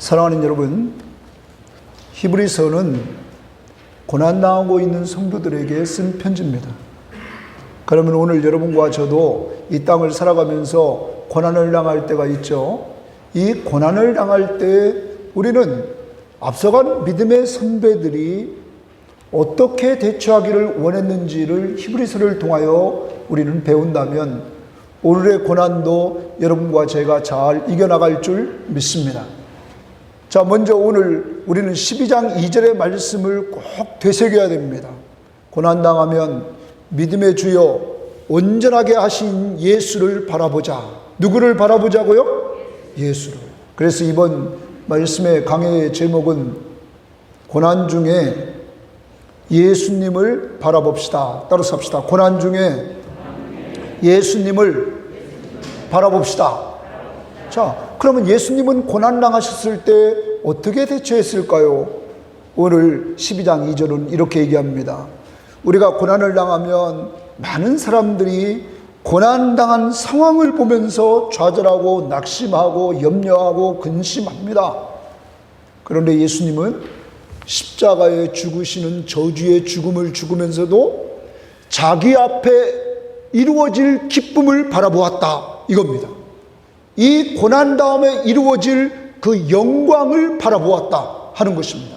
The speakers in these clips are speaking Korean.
사랑하는 여러분, 히브리서는 고난당하고 있는 성도들에게 쓴 편지입니다. 그러면 오늘 여러분과 저도 이 땅을 살아가면서 고난을 당할 때가 있죠. 이 고난을 당할 때 우리는 앞서간 믿음의 선배들이 어떻게 대처하기를 원했는지를 히브리서를 통하여 우리는 배운다면 오늘의 고난도 여러분과 제가 잘 이겨나갈 줄 믿습니다. 자, 먼저 오늘 우리는 12장 2절의 말씀을 꼭 되새겨야 됩니다. 고난당하면 믿음의 주여 온전하게 하신 예수를 바라보자. 누구를 바라보자고요? 예수를. 그래서 이번 말씀의 강해의 제목은 고난 중에 예수님을 바라봅시다. 따라서 합시다. 고난 중에 예수님을 바라봅시다. 자, 그러면 예수님은 고난당하셨을 때 어떻게 대처했을까요? 오늘 12장 2절은 이렇게 얘기합니다. 우리가 고난을 당하면 많은 사람들이 고난당한 상황을 보면서 좌절하고 낙심하고 염려하고 근심합니다. 그런데 예수님은 십자가에 죽으시는 저주의 죽음을 죽으면서도 자기 앞에 이루어질 기쁨을 바라보았다, 이겁니다. 이 고난 다음에 이루어질 그 영광을 바라보았다 하는 것입니다.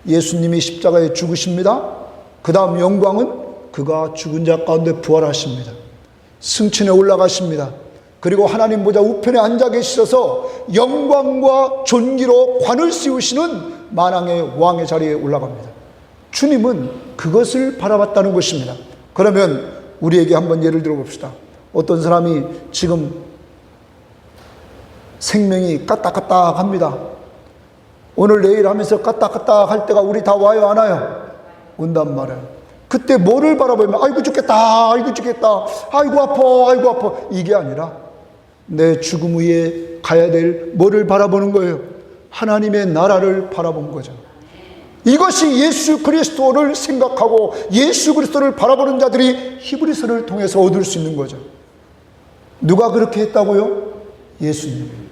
예수님이 십자가에 죽으십니다. 그 다음 영광은 그가 죽은 자 가운데 부활하십니다. 승천에 올라가십니다. 그리고 하나님 보좌 우편에 앉아 계시셔서 영광과 존귀로 관을 씌우시는 만왕의 왕의 자리에 올라갑니다. 주님은 그것을 바라봤다는 것입니다. 그러면 우리에게 한번 예를 들어 봅시다. 어떤 사람이 지금 생명이 까딱까딱합니다. 오늘 내일 하면서 까딱까딱 할 때가 우리 다 와요, 안 와요? 온단 말이에요. 그때 뭐를 바라보면 아이고 죽겠다, 아이고 죽겠다, 아이고 아파, 아이고 아파, 이게 아니라 내 죽음 후에 가야 될 뭐를 바라보는 거예요? 하나님의 나라를 바라본 거죠. 이것이 예수 그리스도를 생각하고 예수 그리스도를 바라보는 자들이 히브리서를 통해서 얻을 수 있는 거죠. 누가 그렇게 했다고요? 예수님.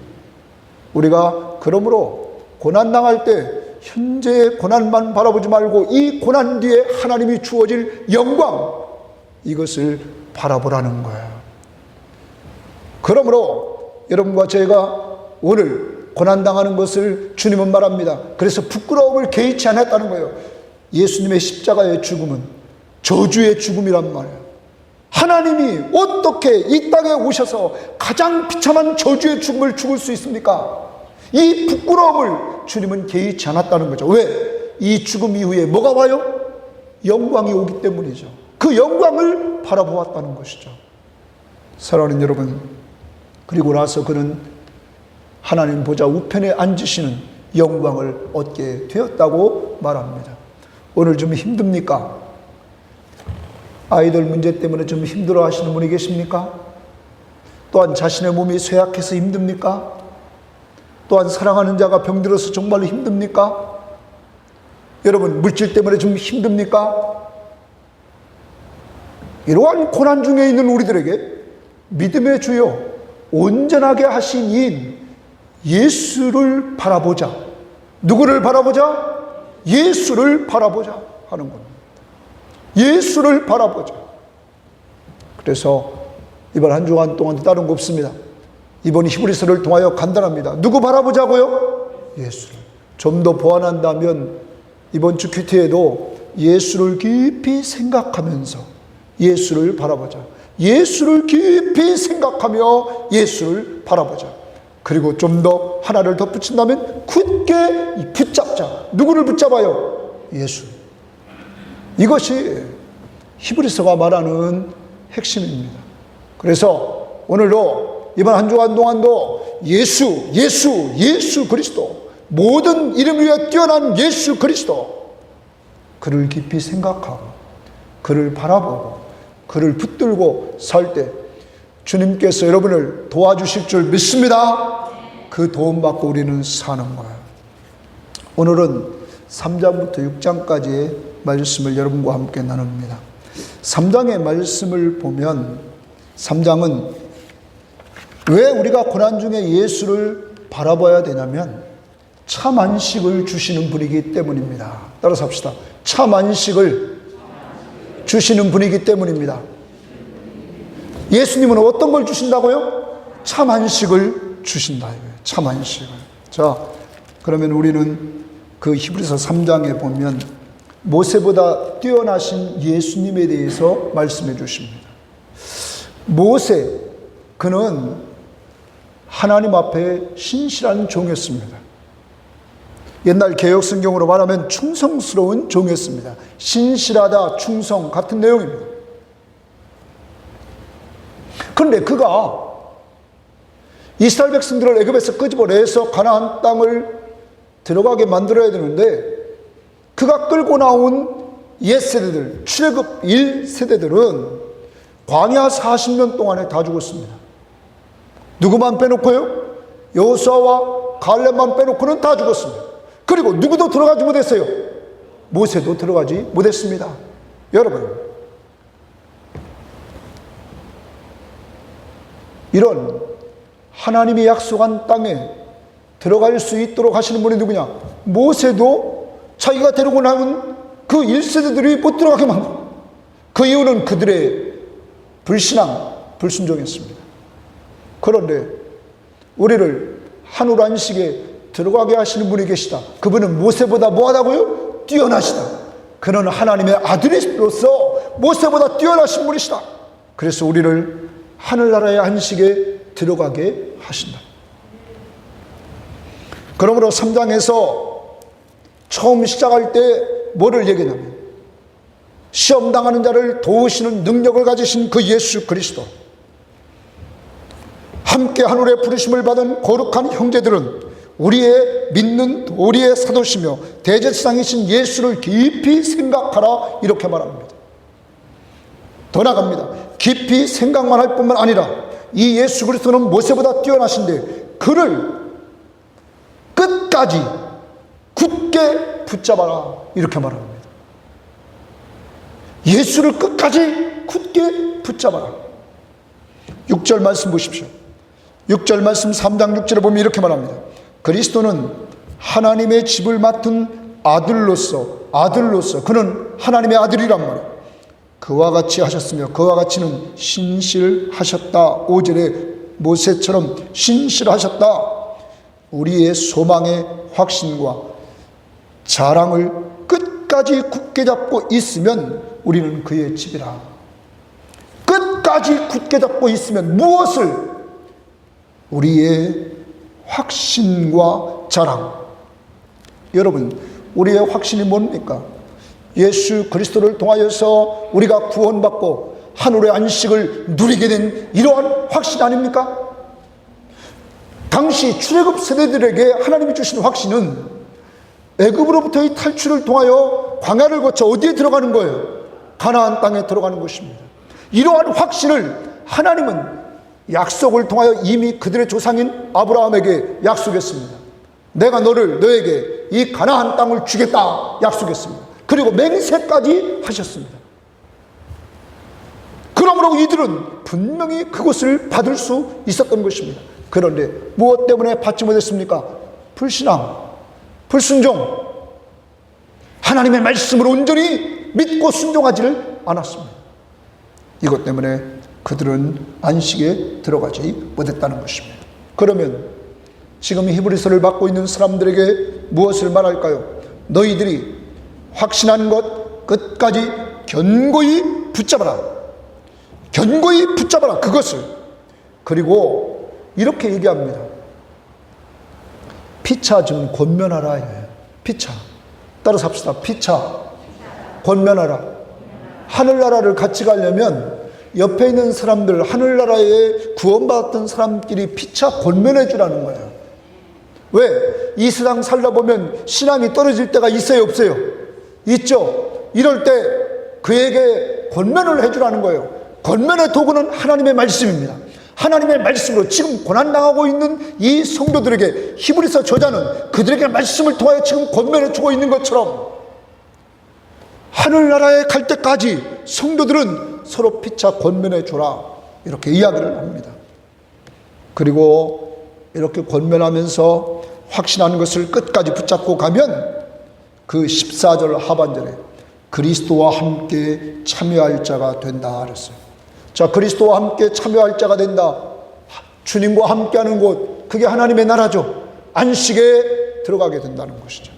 우리가 그러므로 고난당할 때 현재의 고난만 바라보지 말고 이 고난 뒤에 하나님이 주어질 영광, 이것을 바라보라는 거예요. 그러므로 여러분과 제가 오늘 고난당하는 것을 주님은 말합니다. 그래서 부끄러움을 개의치 않았다는 거예요. 예수님의 십자가의 죽음은 저주의 죽음이란 말이에요. 하나님이 어떻게 이 땅에 오셔서 가장 비참한 저주의 죽음을 죽을 수 있습니까? 이 부끄러움을 주님은 개의치 않았다는 거죠. 왜? 이 죽음 이후에 뭐가 와요? 영광이 오기 때문이죠. 그 영광을 바라보았다는 것이죠. 사랑하는 여러분, 그리고 나서 그는 하나님 보좌 우편에 앉으시는 영광을 얻게 되었다고 말합니다. 오늘 좀 힘듭니까? 아이들 문제 때문에 좀 힘들어 하시는 분이 계십니까? 또한 자신의 몸이 쇠약해서 힘듭니까? 또한 사랑하는 자가 병들어서 정말로 힘듭니까? 여러분, 물질 때문에 좀 힘듭니까? 이러한 고난 중에 있는 우리들에게 믿음의 주여 온전하게 하신 이인 예수를 바라보자. 누구를 바라보자? 예수를 바라보자 하는 겁니다. 예수를 바라보자. 그래서 이번 한 주간 동안도 다른 거 없습니다. 이번 히브리서를 통하여 간단합니다. 누구 바라보자고요? 예수를. 좀 더 보완한다면 이번 주 큐티에도 예수를 깊이 생각하면서 예수를 바라보자. 예수를 깊이 생각하며 예수를 바라보자. 그리고 좀 더 하나를 덧붙인다면 굳게 붙잡자. 누구를 붙잡아요? 예수. 이것이 히브리서가 말하는 핵심입니다. 그래서 오늘도 이번 한 주간 동안도 예수 그리스도, 모든 이름 위에 뛰어난 예수 그리스도, 그를 깊이 생각하고 그를 바라보고 그를 붙들고 살 때 주님께서 여러분을 도와주실 줄 믿습니다. 그 도움 받고 우리는 사는 거예요. 오늘은 3장부터 6장까지의 말씀을 여러분과 함께 나눕니다. 3장의 말씀을 보면 3장은 왜 우리가 고난 중에 예수를 바라봐야 되냐면 참 안식을 주시는 분이기 때문입니다. 따라서 합시다. 참 안식을 주시는 분이기 때문입니다. 예수님은 어떤 걸 주신다고요? 참 안식을 주신다. 참 안식을. 자, 그러면 우리는 그 히브리서 3장에 보면 모세보다 뛰어나신 예수님에 대해서 말씀해 주십니다. 모세, 그는 하나님 앞에 신실한 종이었습니다. 옛날 개역성경으로 말하면 충성스러운 종이었습니다. 신실하다, 충성 같은 내용입니다. 그런데 그가 이스라엘 백성들을 애굽에서 끄집어내서 가나안 땅을 들어가게 만들어야 되는데 그가 끌고 나온 옛세대들, 출애굽 1세대들은 광야 40년 동안에 다 죽었습니다. 누구만 빼놓고요? 여호수아와 갈렙만 빼놓고는 다 죽었습니다. 그리고 누구도 들어가지 못했어요. 모세도 들어가지 못했습니다. 여러분, 이런 하나님이 약속한 땅에 들어갈 수 있도록 하시는 분이 누구냐? 모세도 자기가 데리고 나온 그 1세대들이 못 들어가게 만들어. 그 이유는 그들의 불신앙, 불순종이었습니다. 그런데 우리를 하늘 안식에 들어가게 하시는 분이 계시다. 그분은 모세보다 뭐하다고요? 뛰어나시다. 그는 하나님의 아들로서 모세보다 뛰어나신 분이시다. 그래서 우리를 하늘나라의 안식에 들어가게 하신다. 그러므로 3장에서 처음 시작할 때 뭐를 얘기하냐면 시험당하는 자를 도우시는 능력을 가지신 그 예수 그리스도, 함께 하늘의 부르심을 받은 거룩한 형제들은 우리의 믿는 도리의 사도시며 대제사장이신 예수를 깊이 생각하라, 이렇게 말합니다. 더 나아갑니다. 깊이 생각만 할 뿐만 아니라 이 예수 그리스도는 모세보다 뛰어나신데 그를 끝까지 굳게 붙잡아라, 이렇게 말합니다. 예수를 끝까지 굳게 붙잡아라. 6절 말씀 보십시오. 6절 말씀 3장 6절에 보면 이렇게 말합니다. 그리스도는 하나님의 집을 맡은 아들로서 그는 하나님의 아들이란 말이에요. 그와 같이 하셨으며 그와 같이는 신실하셨다. 5절에 모세처럼 신실하셨다. 우리의 소망의 확신과 자랑을 끝까지 굳게 잡고 있으면 우리는 그의 집이라. 끝까지 굳게 잡고 있으면 무엇을? 우리의 확신과 자랑. 여러분, 우리의 확신이 뭡니까? 예수 그리스도를 통하여서 우리가 구원받고 하늘의 안식을 누리게 된 이러한 확신 아닙니까? 당시 출애굽 세대들에게 하나님이 주신 확신은 애굽으로부터의 탈출을 통하여 광야를 거쳐 어디에 들어가는 거예요? 가나안 땅에 들어가는 것입니다. 이러한 확신을 하나님은 약속을 통하여 이미 그들의 조상인 아브라함에게 약속했습니다. 내가 너에게 이 가나안 땅을 주겠다 약속했습니다. 그리고 맹세까지 하셨습니다. 그러므로 이들은 분명히 그것을 받을 수 있었던 것입니다. 그런데 무엇 때문에 받지 못했습니까? 불신앙, 불순종, 하나님의 말씀을 온전히 믿고 순종하지를 않았습니다. 이것 때문에 그들은 안식에 들어가지 못했다는 것입니다. 그러면 지금 히브리서를 받고 있는 사람들에게 무엇을 말할까요? 너희들이 확신한 것 끝까지 견고히 붙잡아라. 견고히 붙잡아라, 그것을. 그리고 이렇게 얘기합니다. 피차 좀 권면하라. 피차. 따라서 합시다. 피차 권면하라. 하늘나라를 같이 가려면 옆에 있는 사람들, 하늘나라에 구원받았던 사람끼리 피차 권면해 주라는 거예요. 왜? 이 세상 살다 보면 신앙이 떨어질 때가 있어요, 없어요? 있죠. 이럴 때 그에게 권면을 해주라는 거예요. 권면의 도구는 하나님의 말씀입니다. 하나님의 말씀으로 지금 고난당하고 있는 이 성도들에게 히브리서 저자는 그들에게 말씀을 통하여 지금 권면해 주고 있는 것처럼 하늘나라에 갈 때까지 성도들은 서로 피차 권면해 주라, 이렇게 이야기를 합니다. 그리고 이렇게 권면하면서 확신하는 것을 끝까지 붙잡고 가면 그 14절 하반절에 그리스도와 함께 참여할 자가 된다 그랬어요. 자, 그리스도와 함께 참여할 자가 된다. 주님과 함께하는 곳, 그게 하나님의 나라죠. 안식에 들어가게 된다는 것이죠.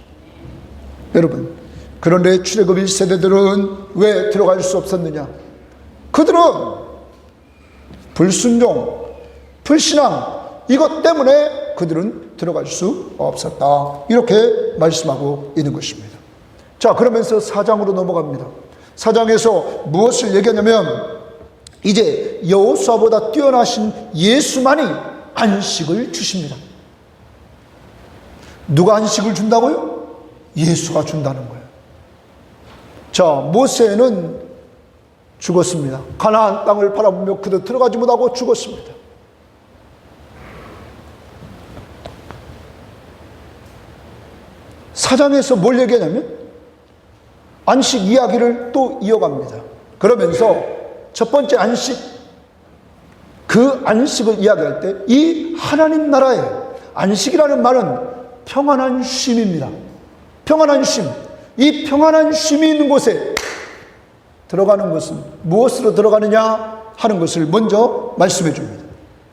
여러분, 그런데 출애굽 1세대들은 왜 들어갈 수 없었느냐? 그들은 불순종, 불신앙, 이것 때문에 그들은 들어갈 수 없었다. 이렇게 말씀하고 있는 것입니다. 자, 그러면서 4장으로 넘어갑니다. 4장에서 무엇을 얘기하냐면 이제 여호수아보다 뛰어나신 예수만이 안식을 주십니다. 누가 안식을 준다고요? 예수가 준다는 거예요. 자, 모세는 죽었습니다. 가나안 땅을 바라보며 그도 들어가지 못하고 죽었습니다. 사장에서 뭘 얘기하냐면 안식 이야기를 또 이어갑니다. 그러면서 첫 번째 안식, 그 안식을 이야기할 때 이 하나님 나라의 안식이라는 말은 평안한 쉼입니다. 평안한 쉼. 이 평안한 쉼이 있는 곳에 들어가는 것은 무엇으로 들어가느냐 하는 것을 먼저 말씀해 줍니다.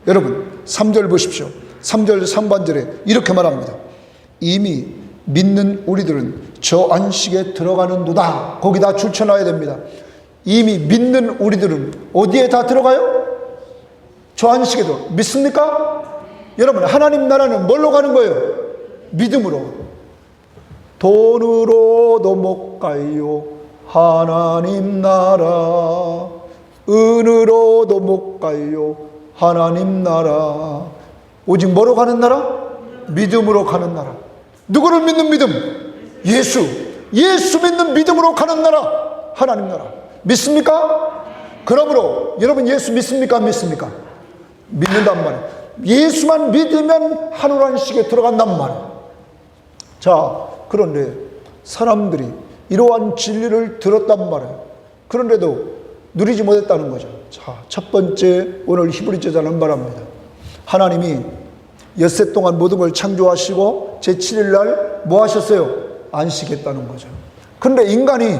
여러분 3절 보십시오. 3절 3반절에 이렇게 말합니다. 이미 믿는 우리들은 저 안식에 들어가는도다. 거기다 줄쳐놔야 됩니다. 이미 믿는 우리들은 어디에 다 들어가요? 저 안식에도. 믿습니까? 여러분, 하나님 나라는 뭘로 가는 거예요? 믿음으로. 돈으로도 못 가요 하나님 나라. 은으로도 못 가요 하나님 나라. 오직 뭐로 가는 나라? 믿음으로 가는 나라. 누구를 믿는 믿음? 예수. 예수 믿는 믿음으로 가는 나라, 하나님 나라. 믿습니까? 그러므로 여러분 예수 믿습니까? 안 믿습니까? 믿는단 말이에요. 예수만 믿으면 하늘 안식에 들어간단 말이에요. 자, 그런데 사람들이 이러한 진리를 들었단 말이에요. 그런데도 누리지 못했다는 거죠. 자, 첫 번째 오늘 히브리서자는 말합니다. 하나님이 엿새 동안 모든 걸 창조하시고 제7일 날 뭐 하셨어요? 안식했다는 거죠. 그런데 인간이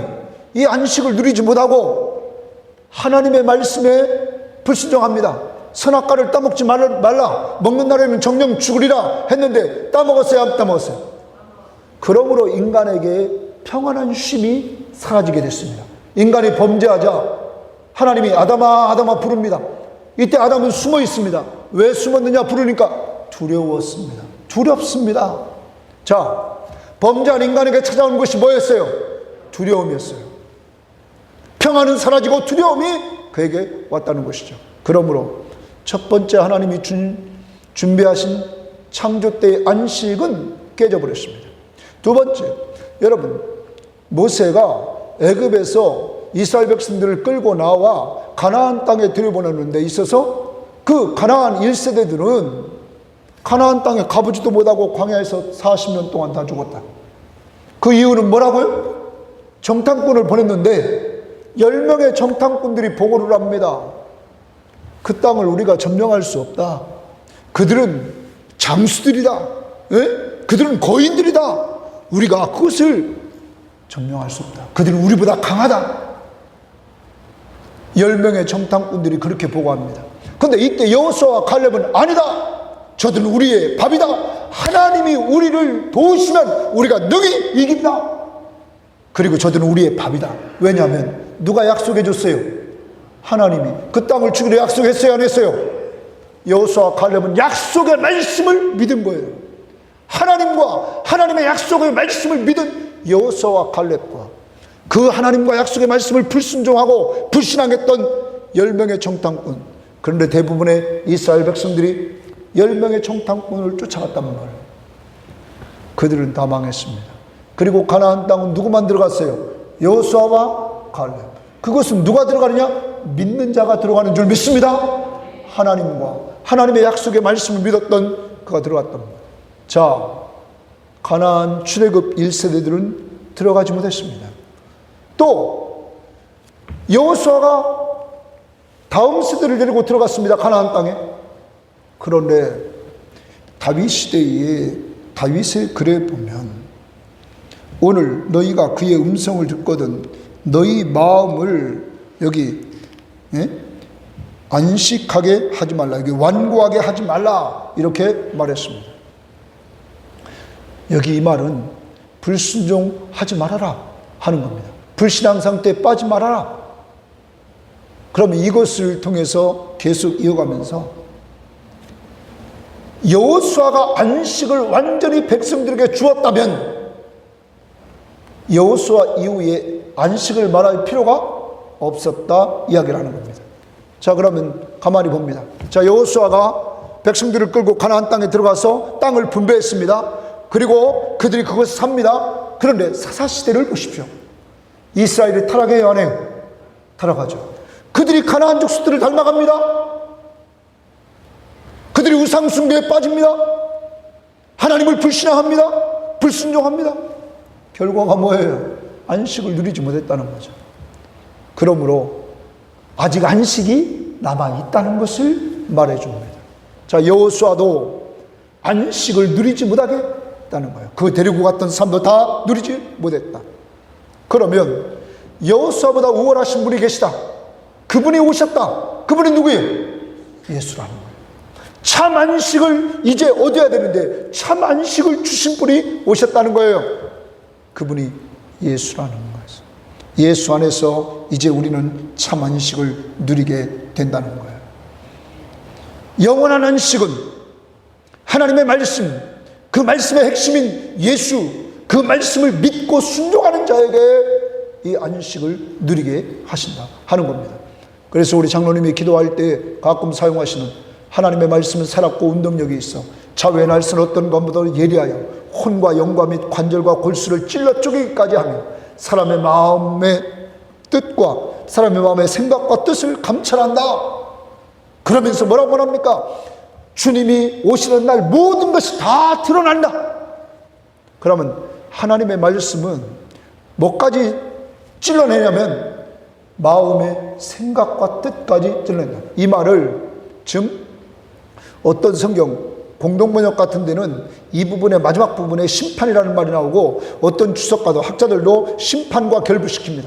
이 안식을 누리지 못하고 하나님의 말씀에 불순종합니다. 선악과를 따먹지 말라. 먹는 날에는 정령 죽으리라 했는데 따먹었어요? 안 따먹었어요? 그러므로 인간에게 평안한 쉼이 사라지게 됐습니다. 인간이 범죄하자 하나님이 아담아 아담아 부릅니다. 이때 아담은 숨어 있습니다. 왜 숨었느냐 부르니까 두려웠습니다. 두렵습니다. 자, 범죄한 인간에게 찾아온 것이 뭐였어요? 두려움이었어요. 평안은 사라지고 두려움이 그에게 왔다는 것이죠. 그러므로 첫 번째 하나님이 준비하신 창조 때의 안식은 깨져버렸습니다. 두 번째, 여러분 모세가 애굽에서 이스라엘 백성들을 끌고 나와 가나안 땅에 들여보내는 데 있어서 그 가나안 1세대들은 가나안 땅에 가보지도 못하고 광야에서 40년 동안 다 죽었다. 그 이유는 뭐라고요? 정탐꾼을 보냈는데 10명의 정탐꾼들이 보고를 합니다. 그 땅을 우리가 점령할 수 없다. 그들은 장수들이다. 예? 그들은 거인들이다. 우리가 그것을 점령할 수 없다. 그들은 우리보다 강하다. 10명의 정탐꾼들이 그렇게 보고합니다. 그런데 이때 여호수아와 갈렙은 아니다. 저들은 우리의 밥이다. 하나님이 우리를 도우시면 우리가 능히 이긴다. 그리고 저들은 우리의 밥이다. 왜냐하면 누가 약속해 줬어요? 하나님이 그 땅을 주기로 약속했어요? 안 했어요? 여호수아와 갈렙은 약속의 말씀을 믿은 거예요. 하나님과 하나님의 약속의 말씀을 믿은 여호수아와 갈렙과 그 하나님과 약속의 말씀을 불순종하고 불신앙했던 10명의 정탐꾼. 그런데 대부분의 이스라엘 백성들이 10명의 정탐꾼을 쫓아갔단 말이에요. 그들은 다 망했습니다. 그리고 가나안 땅은 누구만 들어갔어요? 여호수아와 갈렙. 그것은 누가 들어가느냐? 믿는 자가 들어가는 줄 믿습니다. 하나님과 하나님의 약속의 말씀을 믿었던 그가 들어갔단 말이에요. 자, 가나안 출애굽 1세대들은 들어가지 못했습니다. 또 여호수아가 다음 세대를 데리고 들어갔습니다. 가나안 땅에. 그런데 다윗 시대에 다윗의 글에 보면 오늘 너희가 그의 음성을 듣거든 너희 마음을 여기 안식하게 하지 말라, 여기 완고하게 하지 말라 이렇게 말했습니다. 여기 이 말은 불순종하지 말아라 하는 겁니다. 불신앙 상태에 빠지 말아라. 그러면 이것을 통해서 계속 이어가면서 여호수아가 안식을 완전히 백성들에게 주었다면 여호수아 이후에 안식을 말할 필요가 없었다 이야기를 하는 겁니다. 자, 그러면 가만히 봅니다. 자, 여호수아가 백성들을 끌고 가나안 땅에 들어가서 땅을 분배했습니다. 그리고 그들이 그것을 삽니다. 그런데 사사시대를 보십시오. 이스라엘이 타락해요, 안 해요? 타락하죠. 그들이 가나안 족속들을 닮아갑니다. 그들이 우상숭배에 빠집니다. 하나님을 불신앙합니다. 불순종합니다. 결과가 뭐예요? 안식을 누리지 못했다는 거죠. 그러므로 아직 안식이 남아있다는 것을 말해줍니다. 자, 여호수아도 안식을 누리지 못하게 했다는 거예요. 그 데리고 갔던 사람도 다 누리지 못했다. 그러면 여호수아보다 우월하신 분이 계시다. 그분이 오셨다. 그분이 누구예요? 예수라는 거예요. 참 안식을 이제 얻어야 되는데 참 안식을 주신 분이 오셨다는 거예요. 그분이 예수라는 거예요. 예수 안에서 이제 우리는 참 안식을 누리게 된다는 거예요. 영원한 안식은 하나님의 말씀, 그 말씀의 핵심인 예수, 그 말씀을 믿고 순종하는 자에게 이 안식을 누리게 하신다 하는 겁니다. 그래서 우리 장로님이 기도할 때 가끔 사용하시는 하나님의 말씀은 살았고 운동력이 있어 좌우의 날선 어떤 것보다 예리하여 혼과 영과 및 관절과 골수를 찔러 쪼개기까지 하며 사람의 마음의 뜻과 사람의 마음의 생각과 뜻을 감찰한다. 그러면서 뭐라고 말합니까? 주님이 오시는 날 모든 것이 다 드러난다. 그러면 하나님의 말씀은 뭐까지 찔러내냐면 마음의 생각과 뜻까지 찔러낸다. 이 말을 지금 어떤 성경 공동번역 같은 데는 이 부분의 마지막 부분에 심판이라는 말이 나오고 어떤 주석가도 학자들도 심판과 결부시킵니다.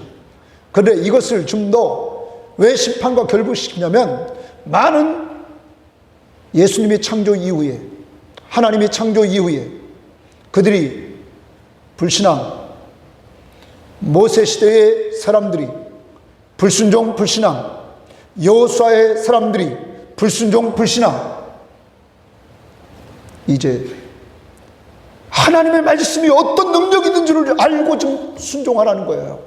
그런데 이것을 좀 더 왜 심판과 결부시키냐면 많은 예수님이 창조 이후에 하나님이 창조 이후에 그들이 불신앙 모세 시대의 사람들이 불순종 불신앙 여호수아의 사람들이 불순종 불신앙 이제 하나님의 말씀이 어떤 능력이 있는지를 알고 좀 순종하라는 거예요.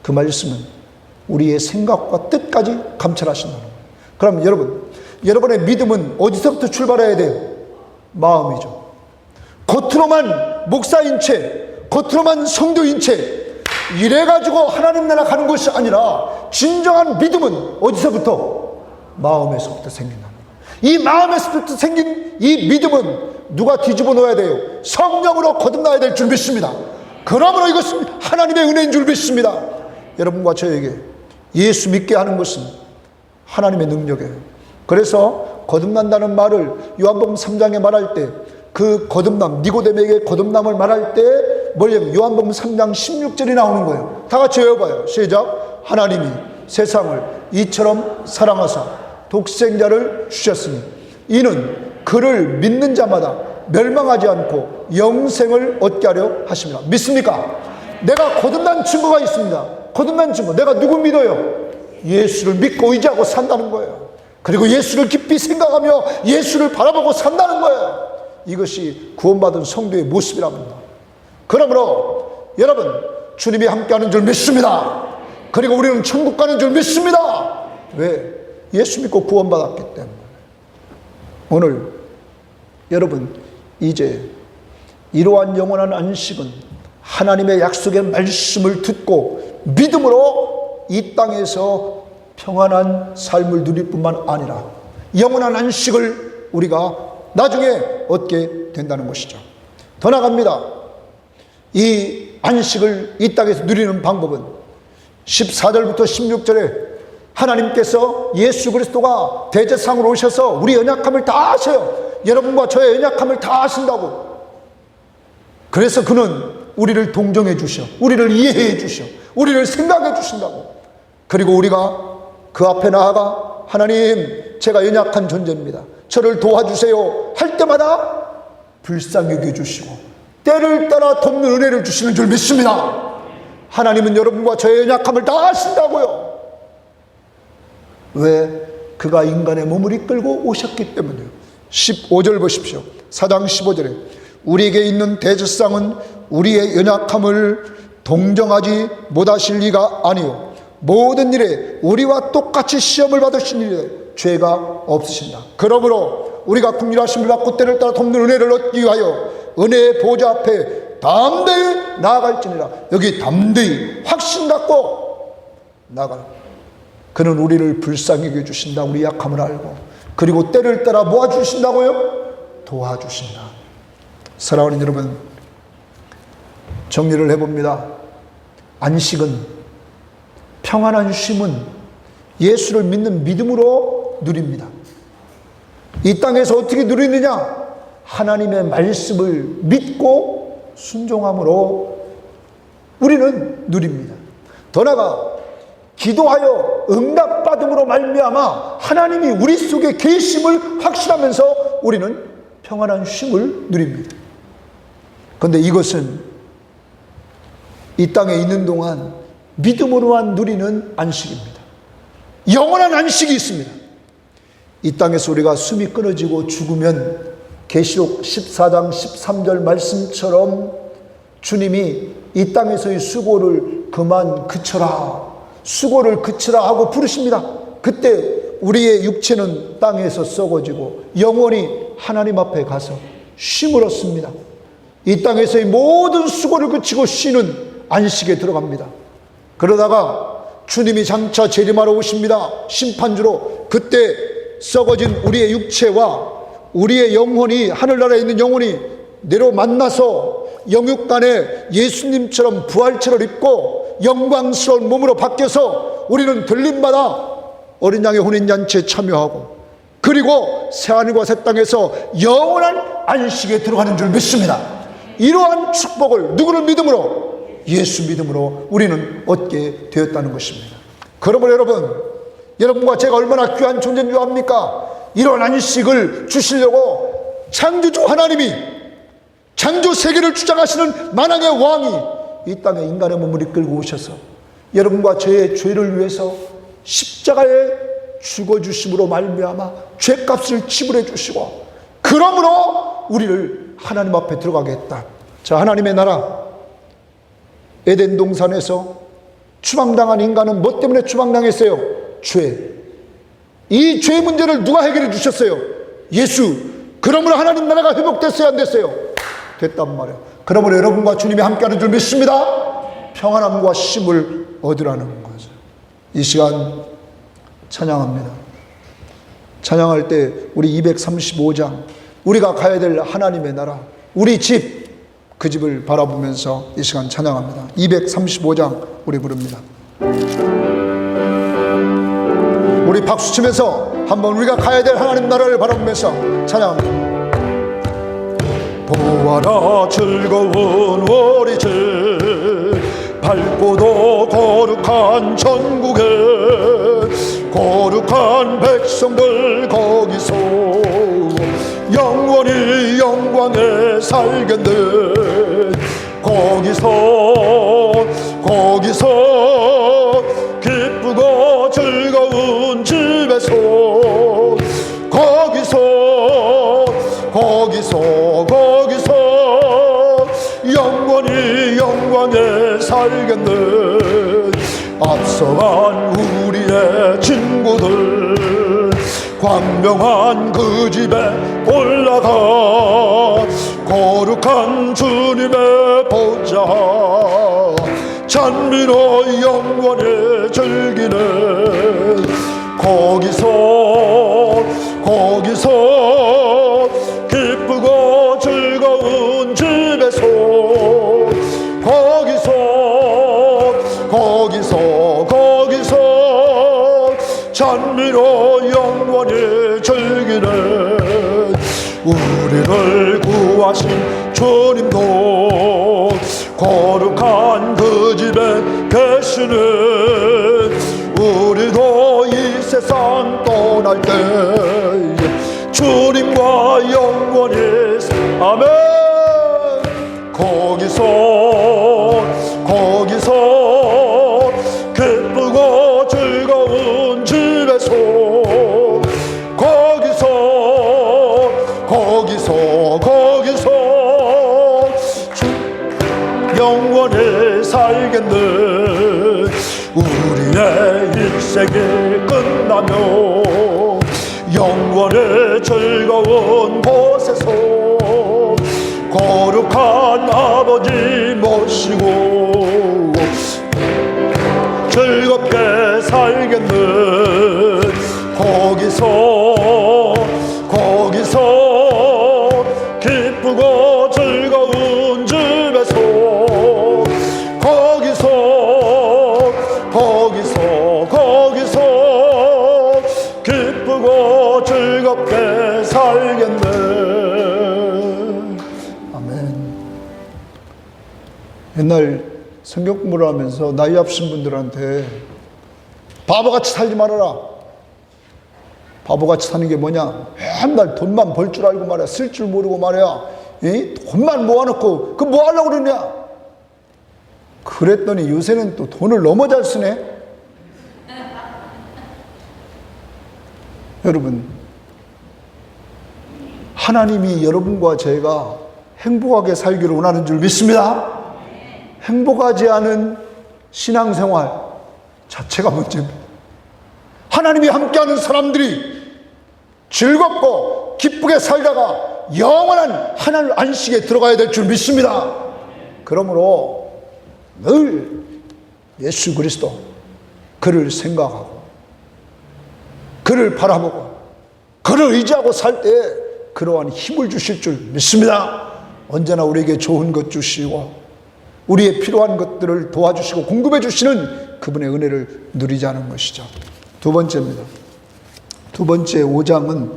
그 말씀은 우리의 생각과 뜻까지 감찰하신다는 거예요. 그럼 여러분의 믿음은 어디서부터 출발해야 돼요? 마음이죠. 겉으로만 목사인 채, 겉으로만 성도인 채 이래가지고 하나님 나라 가는 것이 아니라 진정한 믿음은 어디서부터? 마음에서부터 생긴다. 이 마음에서부터 생긴 이 믿음은 누가 뒤집어 놓아야 돼요? 성령으로 거듭나야 될 줄 믿습니다. 그러므로 이것은 하나님의 은혜인 줄 믿습니다. 여러분과 저에게 예수 믿게 하는 것은 하나님의 능력이에요. 그래서 거듭난다는 말을 요한복음 3장에 말할 때 그 거듭남, 니고데모에게 거듭남을 말할 때 뭐냐면 요한복음 3장 16절이 나오는 거예요. 다 같이 외워봐요. 시작. 하나님이 세상을 이처럼 사랑하사 독생자를 주셨으니 이는 그를 믿는 자마다 멸망하지 않고 영생을 얻게 하려 하십니다. 믿습니까? 내가 거듭난 증거가 있습니다. 거듭난 증거. 내가 누구 믿어요? 예수를 믿고 의지하고 산다는 거예요. 그리고 예수를 깊이 생각하며 예수를 바라보고 산다는 거예요. 이것이 구원받은 성도의 모습이랍니다. 그러므로 여러분 주님이 함께하는 줄 믿습니다. 그리고 우리는 천국 가는 줄 믿습니다. 왜? 예수 믿고 구원받았기 때문에. 오늘 여러분 이제 이러한 영원한 안식은 하나님의 약속의 말씀을 듣고 믿음으로 이 땅에서 평안한 삶을 누릴 뿐만 아니라 영원한 안식을 우리가 나중에 얻게 된다는 것이죠. 더 나갑니다. 이 안식을 이 땅에서 누리는 방법은 14절부터 16절에 하나님께서 예수 그리스도가 대제사장으로 오셔서 우리 연약함을 다 아셔요. 여러분과 저의 연약함을 다 아신다고. 그래서 그는 우리를 동정해 주셔, 우리를 이해해 주셔, 우리를 생각해 주신다고. 그리고 우리가 그 앞에 나아가 하나님, 제가 연약한 존재입니다, 저를 도와주세요 할 때마다 불쌍히 여겨 주시고 때를 따라 돕는 은혜를 주시는 줄 믿습니다. 하나님은 여러분과 저의 연약함을 다 아신다고요. 왜? 그가 인간의 몸을 이끌고 오셨기 때문이에요. 15절 보십시오. 4장 15절에 우리에게 있는 대제사장은 우리의 연약함을 동정하지 못하실 리가 아니요 모든 일에 우리와 똑같이 시험을 받으신 일에 죄가 없으신다. 그러므로 우리가 긍휼하심을 받고 때를 따라 돕는 은혜를 얻기 위하여 은혜의 보좌 앞에 담대히 나아갈지니라. 여기 담대히 확신 갖고 나아가라. 그는 우리를 불쌍히 여겨 주신다. 우리 약함을 알고, 그리고 때를 따라 모아주신다고요? 도와주신다. 사랑하는 여러분, 정리를 해봅니다. 안식은, 평안한 쉼은 예수를 믿는 믿음으로 누립니다. 이 땅에서 어떻게 누리느냐? 하나님의 말씀을 믿고 순종함으로 우리는 누립니다. 더 나아가 기도하여 응답받음으로 말미암아 하나님이 우리 속에 계심을 확신하면서 우리는 평안한 쉼을 누립니다. 그런데 이것은 이 땅에 있는 동안 믿음으로만 누리는 안식입니다. 영원한 안식이 있습니다. 이 땅에서 우리가 숨이 끊어지고 죽으면 계시록 14장 13절 말씀처럼 주님이 이 땅에서의 수고를 그만 그쳐라, 수고를 그치라 하고 부르십니다. 그때 우리의 육체는 땅에서 썩어지고 영원히 하나님 앞에 가서 쉼을 얻습니다. 이 땅에서의 모든 수고를 그치고 쉬는 안식에 들어갑니다. 그러다가 주님이 장차 재림하러 오십니다. 심판주로. 그때 썩어진 우리의 육체와 우리의 영혼이, 하늘나라에 있는 영혼이 내려 만나서 영육간에 예수님처럼 부활체를 입고 영광스러운 몸으로 바뀌어서 우리는 들림마다 어린 양의 혼인잔치에 참여하고, 그리고 새하늘과 새 땅에서 영원한 안식에 들어가는 줄 믿습니다. 이러한 축복을 누구를 믿음으로? 예수 믿음으로 우리는 얻게 되었다는 것입니다. 그러므로 여러분과 제가 얼마나 귀한 존재인 줄 압니까? 이런 안식을 주시려고 창조주 하나님이, 창조 세계를 주장하시는 만왕의 왕이 이 땅에 인간의 몸을 이끌고 오셔서 여러분과 저의 죄를 위해서 십자가에 죽어주심으로 말미암아 죄값을 지불해 주시고, 그러므로 우리를 하나님 앞에 들어가게 했다. 자, 하나님의 나라 에덴 동산에서 추방당한 인간은 뭐 때문에 추방당했어요? 죄. 이 죄 문제를 누가 해결해 주셨어요? 예수. 그러므로 하나님 나라가 회복됐어요, 안 됐어요? 됐단 말이에요. 그러므로 여러분과 주님이 함께하는 줄 믿습니다. 평안함과 쉼을 얻으라는 거죠. 이 시간 찬양합니다. 찬양할 때 우리 235장, 우리가 가야 될 하나님의 나라, 우리 집, 그 집을 바라보면서 이 시간 찬양합니다. 235장 우리 부릅니다. 우리 박수 치면서 한번 우리가 가야 될 하나님 나라를 바라보면서 찬양합니다. 보아라 즐거운 우리 집, 밝고도 거룩한 천국에 거룩한 백성들 거기서 영원히 영광에 살겠네. 거기서 기쁘고 즐거운 집에서 거기서 영원히 영광에 살겠네. 앞서간 우리의 친구들 광명한 그 집에 올라가 거룩한 주님의 보좌 찬미로 영원히 즐기네. 거기서 기쁘고 즐거운 집에서 거기서 찬미로 영원히 즐기네. 우리를 구하신 주님도 거룩한 그 집에 계시는 우리도 이 세상 떠날 때 주님과 영원히 아멘. 거기서 기쁘고 즐거운 집에서 거기서 영원히 살겠네. 우리의 인생이 끝나며 영원히 즐거운 곳에서 거룩한 아버지 모시고 즐겁게 살겠네. 거기서 기쁘고 즐거운 집에서 거기서 기쁘고 즐겁게 살겠네. 아멘. 옛날 성경 공부를 하면서 나이 앞신 분들한테 바보같이 살지 말아라. 바보같이 사는 게 뭐냐? 맨날 돈만 벌 줄 알고 말이야. 쓸 줄 모르고 말이야. 돈만 모아놓고 그 뭐 하려고 그러냐? 그랬더니 요새는 또 돈을 너무 잘 쓰네. 여러분, 하나님이 여러분과 제가 행복하게 살기를 원하는 줄 믿습니다. 행복하지 않은 신앙생활 자체가 문제입니다. 하나님이 함께하는 사람들이 즐겁고 기쁘게 살다가 영원한 하늘 안식에 들어가야 될 줄 믿습니다. 그러므로 늘 예수 그리스도 그를 생각하고 그를 바라보고 그를 의지하고 살 때 그러한 힘을 주실 줄 믿습니다. 언제나 우리에게 좋은 것 주시고 우리의 필요한 것들을 도와주시고 공급해 주시는 그분의 은혜를 누리자는 것이죠. 두 번째입니다. 두 번째 5장은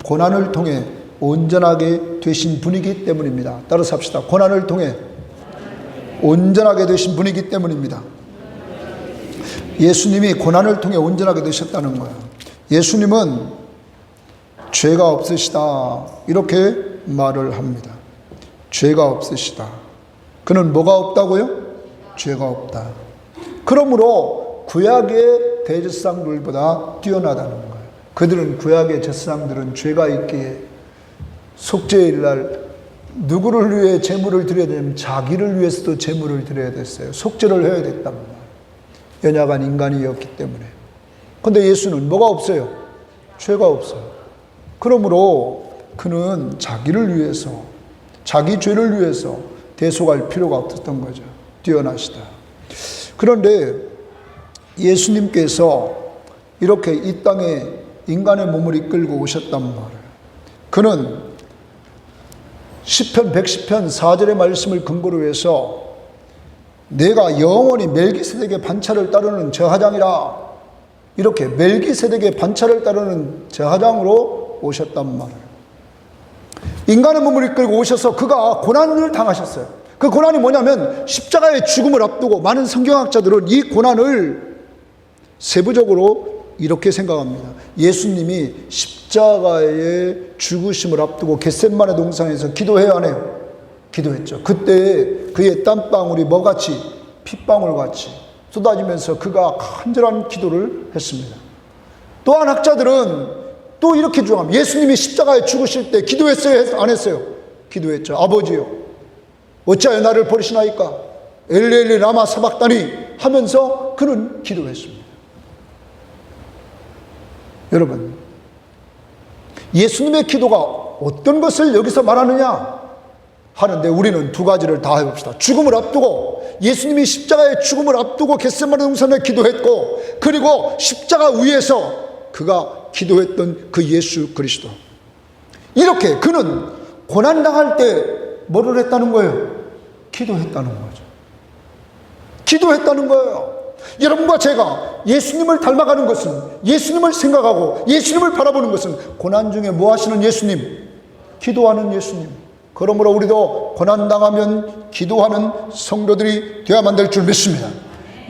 고난을 통해 온전하게 되신 분이기 때문입니다. 따라서 합시다. 고난을 통해 온전하게 되신 분이기 때문입니다. 예수님이 고난을 통해 온전하게 되셨다는 거예요. 예수님은 죄가 없으시다 이렇게 말을 합니다. 죄가 없으시다. 그는 뭐가 없다고요? 죄가 없다. 그러므로 구약의 대제사장들보다 뛰어나다는 거예요. 그들은 구약의 제사장들은 죄가 있기에 속죄일날 누구를 위해 제물을 드려야 되냐면 자기를 위해서도 제물을 드려야 됐어요. 속죄를 해야 됐단 말이에요. 연약한 인간이었기 때문에. 그런데 예수는 뭐가 없어요? 죄가 없어요. 그러므로 그는 자기를 위해서 자기 죄를 위해서 대속할 필요가 없었던 거죠. 뛰어나시다. 그런데 예수님께서 이렇게 이 땅에 인간의 몸을 이끌고 오셨단 말이에요. 그는 시편 110편 4절의 말씀을 근거로 해서 내가 영원히 멜기세덱의 반차를 따르는 제사장이라 이렇게 멜기세덱의 반차를 따르는 제사장으로 오셨단 말이에요. 인간의 몸을 이끌고 오셔서 그가 고난을 당하셨어요. 그 고난이 뭐냐면 십자가의 죽음을 앞두고 많은 성경학자들은 이 고난을 세부적으로 이렇게 생각합니다. 예수님이 십자가의 죽으심을 앞두고 겟세마네 동산에서 기도해야 하네요. 기도했죠. 그때 그의 땀방울이 뭐같이 핏방울같이 쏟아지면서 그가 간절한 기도를 했습니다. 또한 학자들은 또 이렇게 주장합니다. 예수님이 십자가에 죽으실 때 기도했어요? 안 했어요? 기도했죠. 아버지요 어찌하여 나를 버리시나이까 엘리 엘리 라마 사박다니 하면서 그는 기도했습니다. 여러분, 예수님의 기도가 어떤 것을 여기서 말하느냐 하는데 우리는 두 가지를 다 해봅시다. 죽음을 앞두고 예수님이 십자가의 죽음을 앞두고 겟세마네 동산에 기도했고 그리고 십자가 위에서 그가 기도했던 그 예수 그리스도 이렇게 그는 고난당할 때 뭐를 했다는 거예요? 기도했다는 거죠. 기도했다는 거예요. 여러분과 제가 예수님을 닮아가는 것은 예수님을 생각하고 예수님을 바라보는 것은 고난 중에 뭐 하시는 예수님? 기도하는 예수님. 그러므로 우리도 고난당하면 기도하는 성도들이 되어야만 될 줄 믿습니다.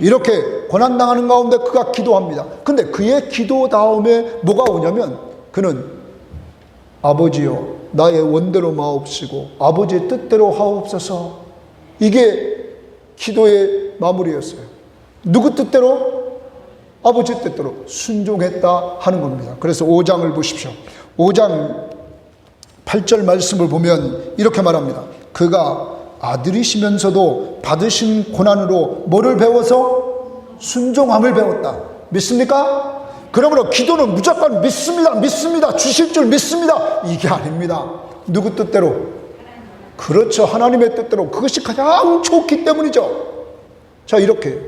이렇게 고난당하는 가운데 그가 기도합니다. 근데 그의 기도 다음에 뭐가 오냐면 그는 아버지여 나의 원대로 마옵시고 아버지의 뜻대로 하옵소서. 이게 기도의 마무리였어요. 누구 뜻대로? 아버지 뜻대로 순종했다 하는 겁니다. 그래서 5장을 보십시오. 5장 8절 말씀을 보면 이렇게 말합니다. 그가 아들이시면서도 받으신 고난으로 뭐를 배워서? 순종함을 배웠다. 믿습니까? 그러므로 기도는 무조건 믿습니다. 주실 줄 믿습니다. 이게 아닙니다. 누구 뜻대로? 그렇죠. 하나님의 뜻대로. 그것이 가장 좋기 때문이죠. 자, 이렇게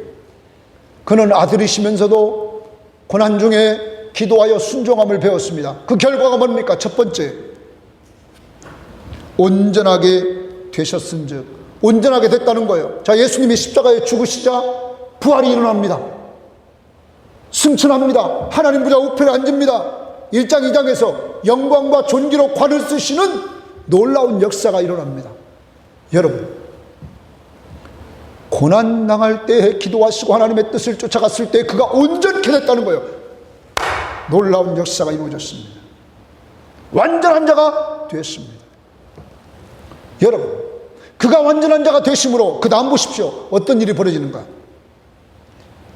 그는 아들이시면서도 고난 중에 기도하여 순종함을 배웠습니다. 그 결과가 뭡니까? 첫 번째, 온전하게 되셨은즉. 온전하게 됐다는 거예요. 자, 예수님이 십자가에 죽으시자 부활이 일어납니다. 승천합니다. 하나님 보좌 우편에 앉습니다. 1장 2장에서 영광과 존귀로 관을 쓰시는 놀라운 역사가 일어납니다. 여러분, 고난당할 때 기도하시고 하나님의 뜻을 쫓아갔을 때 그가 온전케 됐다는 거예요. 놀라운 역사가 이루어졌습니다. 완전한 자가 되었습니다. 여러분, 그가 완전한 자가 되심으로 그 다음 보십시오. 어떤 일이 벌어지는가?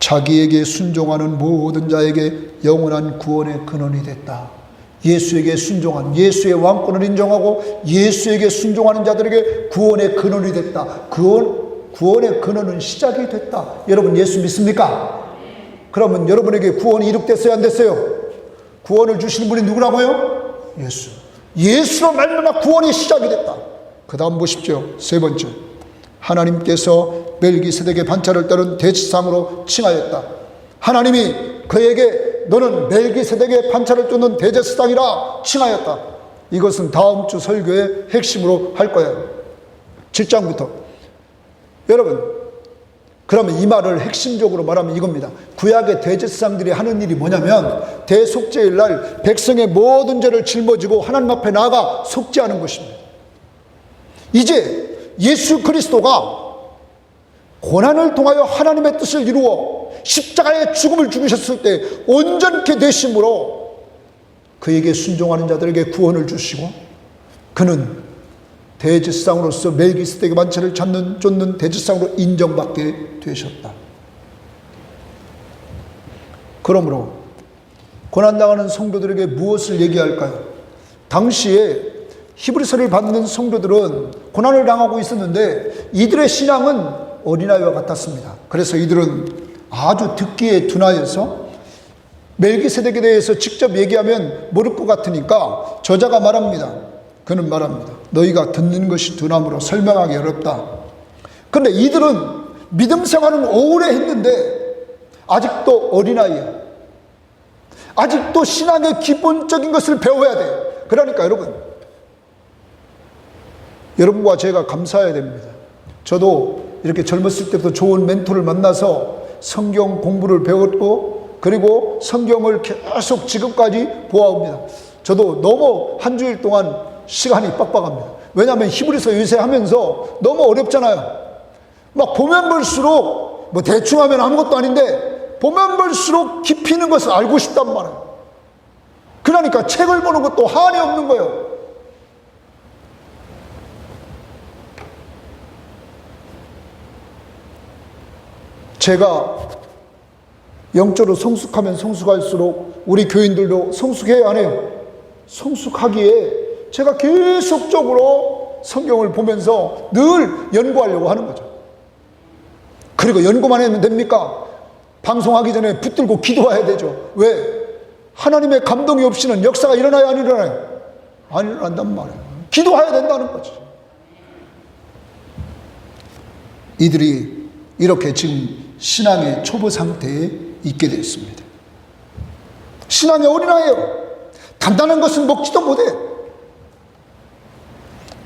자기에게 순종하는 모든 자에게 영원한 구원의 근원이 됐다. 예수에게 순종한, 예수의 왕권을 인정하고 예수에게 순종하는 자들에게 구원의 근원이 됐다. 구원의 근원은 시작이 됐다. 여러분, 예수 믿습니까? 그러면 여러분에게 구원이 이룩됐어요, 안 됐어요? 구원을 주시는 분이 누구라고요? 예수. 예수로 말미암아 구원이 시작이 됐다. 그 다음 보십시오. 세 번째, 하나님께서 멜기세덱의 반차를 따른 대제사장으로 칭하였다. 하나님이 그에게 너는 멜기세덱의 반차를 쫓는 대제사장이라 칭하였다. 이것은 다음 주 설교의 핵심으로 할 거예요. 7장부터. 여러분, 그러면 이 말을 핵심적으로 말하면 이겁니다. 구약의 대제사장들이 하는 일이 뭐냐면 대속죄일 날 백성의 모든 죄를 짊어지고 하나님 앞에 나아가 속죄하는 것입니다. 이제 예수 그리스도가 고난을 통하여 하나님의 뜻을 이루어 십자가의 죽음을 죽으셨을 때 온전케 되심으로 그에게 순종하는 자들에게 구원을 주시고 그는 대제사장으로서 멜기세덱의 반차를 쫓는 대제사장으로 인정받게 되셨다. 그러므로 고난당하는 성도들에게 무엇을 얘기할까요? 당시에 히브리서를 받는 성도들은 고난을 당하고 있었는데 이들의 신앙은 어린아이와 같았습니다. 그래서 이들은 아주 듣기에 둔하여서 멜기세덱에 대해서 직접 얘기하면 모를 것 같으니까 저자가 말합니다. 그는 말합니다. 너희가 듣는 것이 둔함으로 설명하기 어렵다. 그런데 이들은 믿음 생활은 오래 했는데 아직도 어린아이야. 아직도 신앙의 기본적인 것을 배워야 돼요. 그러니까 여러분과 제가 감사해야 됩니다. 저도 이렇게 젊었을 때부터 좋은 멘토를 만나서 성경 공부를 배웠고 그리고 성경을 계속 지금까지 보아옵니다. 저도 너무 한 주일 동안 시간이 빡빡합니다. 왜냐하면 히브리서 요새 하면서 너무 어렵잖아요. 막 보면 볼수록 뭐 대충 하면 아무것도 아닌데 보면 볼수록 깊이 있는 것을 알고 싶단 말이에요. 그러니까 책을 보는 것도 한이 없는 거예요. 제가 영적으로 성숙하면 성숙할수록 우리 교인들도 성숙해야 하네요. 성숙하기에 제가 계속적으로 성경을 보면서 늘 연구하려고 하는 거죠. 그리고 연구만 하면 됩니까? 방송하기 전에 붙들고 기도해야 되죠. 왜? 하나님의 감동이 없이는 역사가 일어나요, 안 일어나요? 안 일어난단 말이에요. 기도해야 된다는 거죠. 이들이 이렇게 지금 신앙의 초보 상태에 있게 되었습니다. 신앙의 어린아이예요. 단단한 것은 먹지도 못해.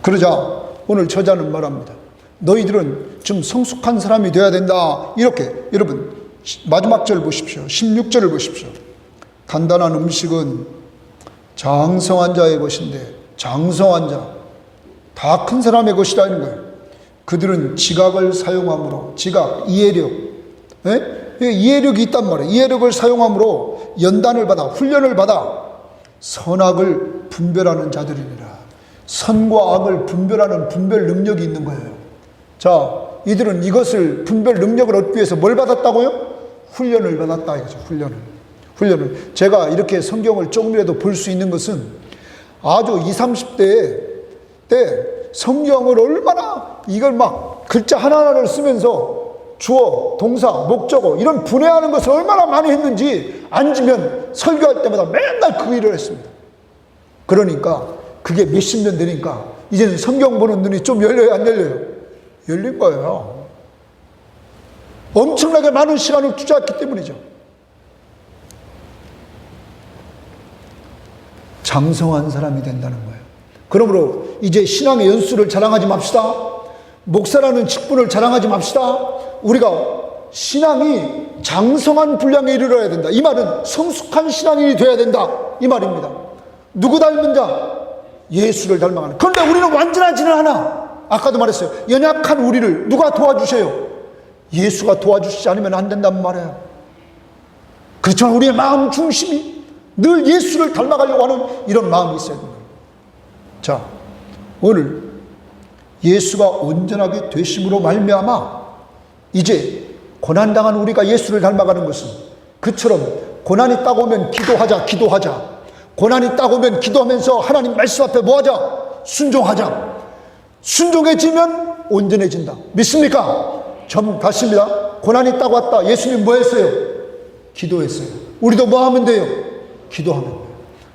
그러자 오늘 저자는 말합니다. 너희들은 좀 성숙한 사람이 되어야 된다. 이렇게 여러분 마지막 절 보십시오. 16절을 보십시오. 단단한 음식은 장성한 자의 것인데 장성한 자, 다 큰 사람의 것이라는 거예요. 그들은 지각을 사용함으로, 지각, 이해력, 이해력이 있단 말이에요. 이해력을 사용함으로 연단을 받아, 훈련을 받아 선악을 분별하는 자들이니라. 선과 악을 분별하는 분별 능력이 있는 거예요. 자, 이들은 이것을 분별 능력을 얻기 위해서 뭘 받았다고요? 훈련을 받았다 이거죠. 훈련을. 제가 이렇게 성경을 조금이라도 볼 수 있는 것은 아주 20, 30대 때 성경을 얼마나 이걸 막 글자 하나하나를 쓰면서 주어, 동사, 목적어 이런 분해하는 것을 얼마나 많이 했는지 앉으면 설교할 때마다 맨날 그 일을 했습니다. 그러니까 그게 몇십 년 되니까 이제는 성경 보는 눈이 좀 열려요, 안 열려요? 열린 거예요. 엄청나게 많은 시간을 투자했기 때문이죠. 장성한 사람이 된다는 거예요. 그러므로 이제 신앙의 연수를 자랑하지 맙시다. 목사라는 직분을 자랑하지 맙시다. 우리가 신앙이 장성한 분량에 이르러야 된다. 이 말은 성숙한 신앙인이 되어야 된다. 이 말입니다. 누구 닮은 자? 예수를 닮아가는. 그런데 우리는 완전하지는 않아. 아까도 말했어요. 연약한 우리를 누가 도와주세요? 예수가 도와주시지 않으면 안 된단 말이에요. 그렇지만 우리의 마음 중심이 늘 예수를 닮아가려고 하는 이런 마음이 있어야 됩니다. 자, 오늘 예수가 온전하게 되심으로 말미암아 이제 고난당한 우리가 예수를 닮아가는 것은 그처럼 고난이 딱 오면 기도하자. 고난이 딱 오면 기도하면서 하나님 말씀 앞에 뭐하자? 순종하자. 순종해지면 온전해진다. 믿습니까? 전 다시입니다. 고난이 딱 왔다. 예수님 뭐 했어요? 기도했어요. 우리도 뭐 하면 돼요? 기도하면 돼요.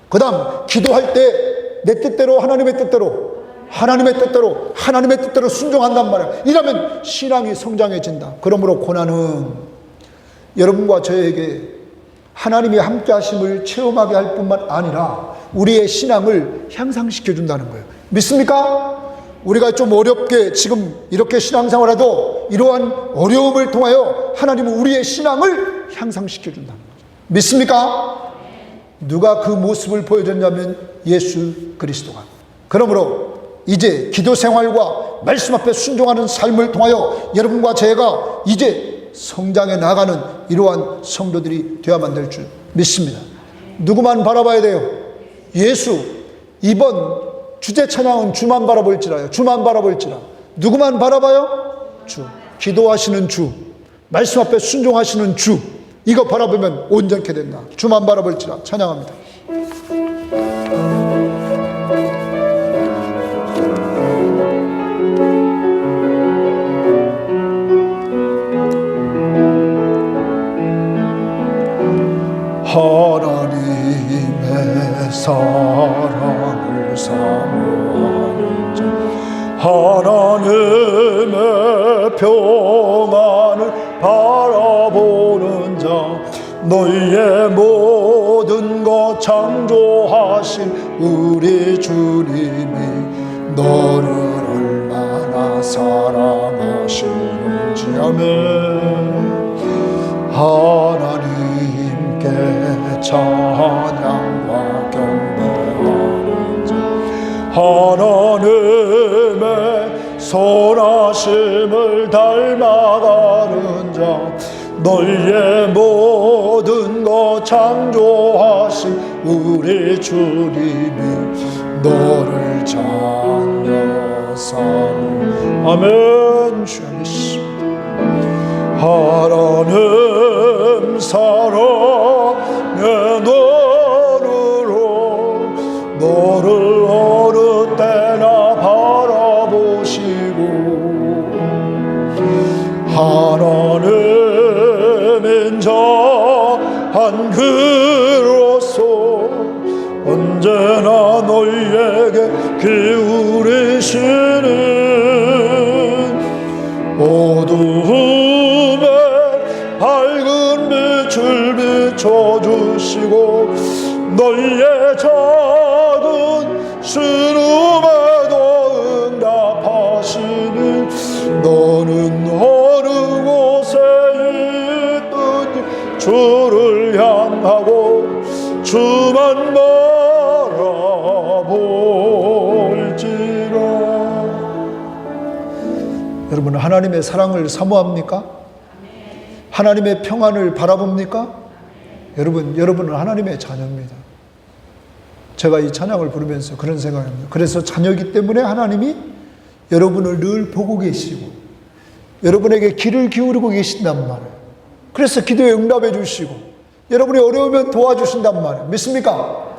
그 다음 기도할 때 내 뜻대로 하나님의 뜻대로 순종한단 말이야. 이러면 신앙이 성장해진다. 그러므로 고난은 여러분과 저에게 하나님이 함께 하심을 체험하게 할 뿐만 아니라 우리의 신앙을 향상시켜 준다는 거예요. 믿습니까? 우리가 좀 어렵게 지금 이렇게 신앙생활해도 이러한 어려움을 통하여 하나님은 우리의 신앙을 향상시켜 준다는 거죠. 믿습니까? 누가 그 모습을 보여줬냐면 예수 그리스도가. 그러므로 이제 기도 생활과 말씀 앞에 순종하는 삶을 통하여 여러분과 제가 이제 성장해 나가는 이러한 성도들이 되어야만 될 줄 믿습니다. 누구만 바라봐야 돼요? 예수. 이번 주제 찬양은 주만 바라볼지라요. 주만 바라볼지라. 누구만 바라봐요? 주. 기도하시는 주. 말씀 앞에 순종하시는 주. 이거 바라보면 온전케 된다. 주만 바라볼지라. 찬양합니다. 하나님의 사랑을 사모하는 자, 하나님의 평안을 바라보는 자, 너희의 모든 것 창조하신 우리 주님이 너를 얼마나 사랑하시는지. 아멘. 하나님께 찬양과 경배하는 자, 하나님의 선하심을 닮아가는 자, 너희의 모든 것 창조하신 우리 주님이 너를 찬양 삼으. 아멘. 주여 믿습니다. 하나님 사랑의 너를 어느 때나 바라보시고 하나님 인자한 그로서 언제나 너희에게 기울이시는 어두움에 밝은 빛을 비춰주시고 너희의 작은 신음에도 응답하시니 너는 어느 곳에 있든지 주를 향하고 주만 바라보 여러분, 하나님의 사랑을 사모합니까? 하나님의 평안을 바라봅니까? 여러분은 하나님의 자녀입니다. 제가 이 찬양을 부르면서 그런 생각입니다. 그래서 자녀이기 때문에 하나님이 여러분을 늘 보고 계시고 여러분에게 귀를 기울이고 계신단 말이에요. 그래서 기도에 응답해 주시고 여러분이 어려우면 도와주신단 말이에요. 믿습니까?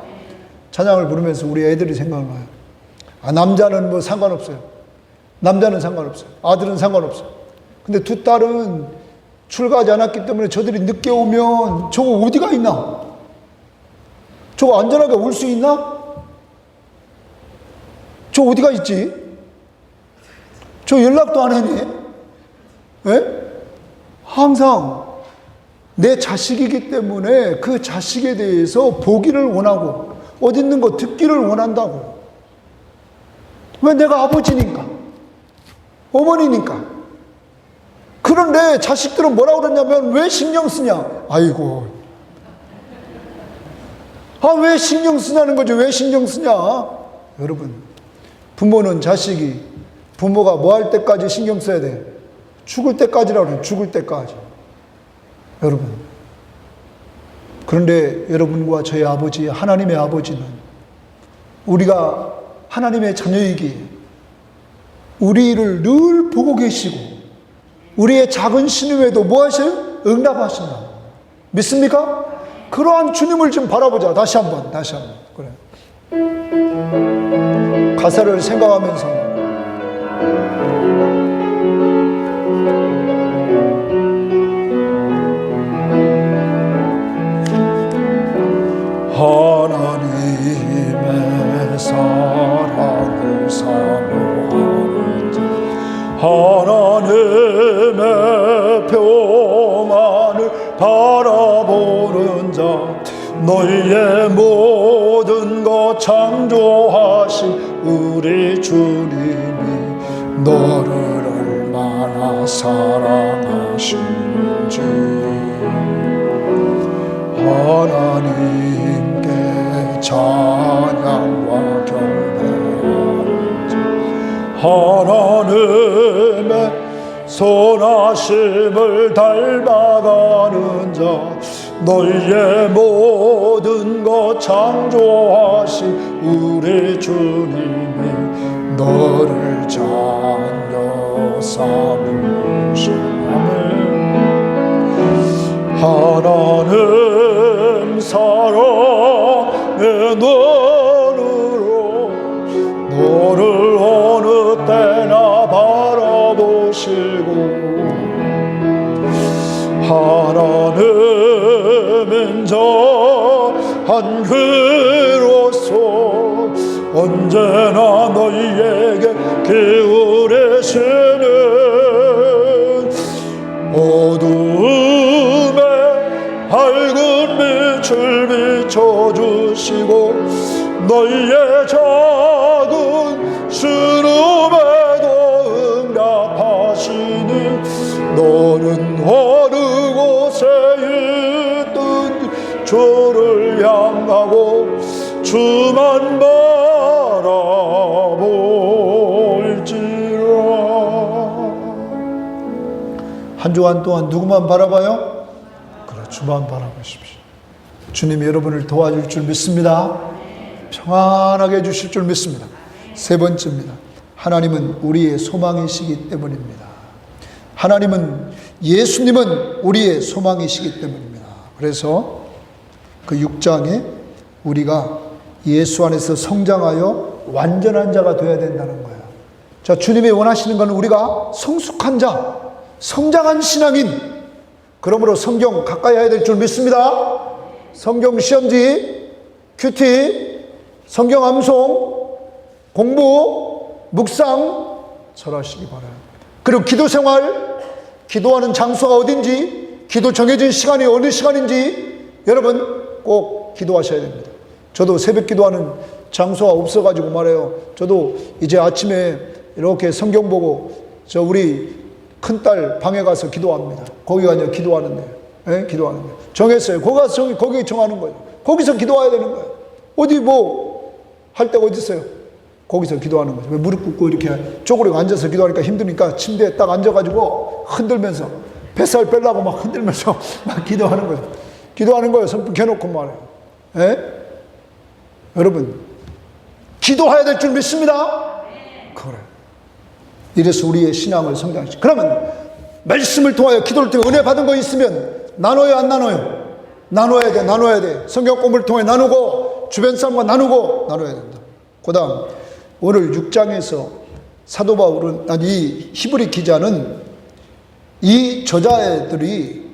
찬양을 부르면서 우리 애들이 생각나요. 남자는 뭐 상관없어요. 남자는 상관없어요. 아들은 상관없어요. 근데 두 딸은 출가하지 않았기 때문에 저들이 늦게 오면 저거 어디가 있나? 저거 안전하게 올 수 있나? 저 어디가 있지? 저 연락도 안 했니? 예? 항상 내 자식이기 때문에 그 자식에 대해서 보기를 원하고 어디 있는 거 듣기를 원한다고. 왜? 내가 아버지니까, 어머니니까. 그런데 자식들은 뭐라고 그러냐면 왜 신경 쓰냐? 아이고, 왜 신경 쓰냐는 거죠. 왜 신경 쓰냐? 여러분, 부모는 자식이 부모가 뭐 할 때까지 신경 써야 돼? 죽을 때까지라고 그래요. 죽을 때까지. 여러분, 그런데 여러분과 저희 아버지, 하나님의 아버지는 우리가 하나님의 자녀이기에 우리를 늘 보고 계시고 우리의 작은 신음에도 뭐 하셔요? 응답하신다. 믿습니까? 그러한 주님을 좀 바라보자. 다시 한번. 그래. 가사를 생각하면서 하나님의 사랑을 사모하는 자, 하나님의 평안을 바라보는 자, 너희의 모든 것 창조하신 우리 주님이 너를 얼마나 사랑하시는지 하나님께 찬양과 경배하는 자, 하나님의 선하심을 닮아가는 자, 너희의 모든 것 창조하신 우리 주님이 너를 자녀 삼으신 하나님 사랑의 눈으로 너를 어느 때나 바라보시고 하나님 인자한 귀로서 언제나 너희에게 기울이시는 어두움에 밝은 빛을 비춰주시고 너희의 작은 신음에도 응답하시니 너는 어느 곳에 있든 주를 향하고 주만 바라볼지라. 한 주간 동안 누구만 바라봐요? 그래, 주만 바라보십시오. 주님이 여러분을 도와줄 줄 믿습니다. 평안하게 해주실 줄 믿습니다. 세 번째입니다. 하나님은 우리의 소망이시기 때문입니다. 예수님은 우리의 소망이시기 때문입니다. 그래서 그 6장에 우리가 예수 안에서 성장하여 완전한 자가 되어야 된다는 거예요. 자, 주님이 원하시는 것은 우리가 성숙한 자, 성장한 신앙인, 그러므로 성경 가까이 해야 될 줄 믿습니다. 성경 시험지, 큐티, 성경 암송, 공부, 묵상 잘하시기 바라요. 그리고 기도 생활, 기도하는 장소가 어딘지, 기도 정해진 시간이 어느 시간인지 여러분 꼭 기도하셔야 됩니다. 저도 새벽 기도하는 장소가 없어가지고 말해요. 저도 이제 아침에 이렇게 성경 보고 저 우리 큰딸 방에 가서 기도합니다. 거기가 이제 기도하는데, 기도하는 거예요. 정했어요. 거기 정하는 거예요. 거기서 기도해야 되는 거예요. 어디 뭐 할 데가 어디 있어요? 거기서 기도하는 거죠. 왜 무릎 꿇고 이렇게 쪼그리고 앉아서 기도하니까 힘드니까 침대에 딱 앉아가지고 흔들면서 뱃살 빼려고 막 흔들면서 막 기도하는 거죠. 기도하는 거예요. 손 펴놓고 말해요. 예? 여러분, 기도해야 될 줄 믿습니다. 그래. 이래서 우리의 신앙을 성장시켜. 그러면 말씀을 통하여 기도를 통해 은혜 받은 거 있으면 나눠요, 안 나눠요? 나눠야 돼, 나눠야 돼. 성경 공부를 통해 나누고 주변 사람과 나누고 나눠야 된다. 그 다음 오늘 6장에서 사도 바울은, 이 히브리 기자는 이 저자애들이